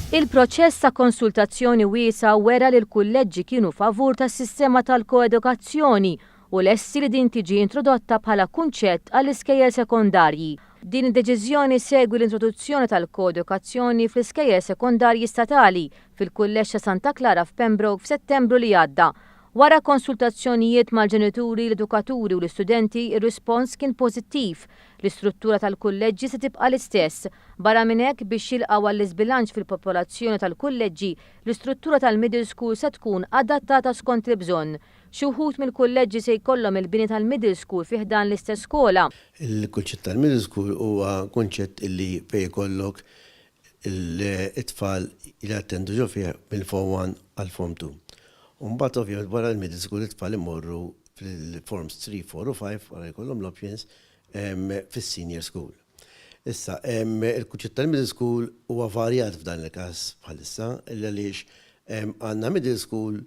Il-proċess ta' konsultazzjoni wiesa wera li l-kulleġġi kienu favur tas-sistema tal-koedukazzjoni u lessi li din tiġi introdotta bħala kunċett għall-iskejjel sekondarji. Din id-deċiżjoni segwi l-introduzzjoni tal-koedukazzjoni fl-iskejjel sekondarji statali fil-kulleġġ ta' Santa Clara f'Pembroke f'Settembru li għadda. Wara konsultazzjonijiet mal-ġenituri, l-edukaturi u l-istudenti, ir-rispons kien pożittiv. L-istruttura tal-kulleġġi se tibqa' l-istess. Barra minn hekk biex jilqgħu għall-iżbilanċ fil-popolazzjoni tal-kulleġġi, l-istruttura tal-middle school se tkun adattata skont il-bżonn. Xi wħud mill-kulleġġi se jkollhom il-bini tal-middle school fih dan l-istess skola. Il-kunċett tal-middle school huwa kunċett illi fejn jkollok it-tfal li attendu ġo fih mill-form 1 għal form 2. Mbagħad ovvjament wara l-middle school it-tfal imorru fil-forms 3, 4 u 5 wara jkollhom l-options fis-senior school. Issa il-kunċett tal-middle school huwa varjat f'dan il-każ bħalissa għaliex għandna middle school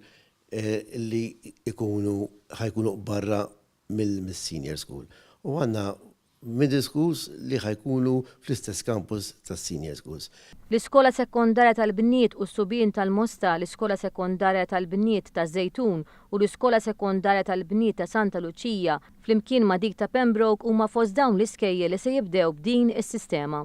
li ħajkunu barra mill-senior school. U għandna middle schools li ħajkunu fl-istess campus tas-senior schools. L-Iskola Sekondarja tal-Bniet u s-Subien tal-Mosta, l-Iskola Sekondarja tal-Bniet ta' Żejtun u l-Iskola Sekondarja tal-Bniet ta' Santa Luċija flimkien ma' dik ta' Pembroke huma fost dawn l-iskejjel li se jibdew b'din is-sistema.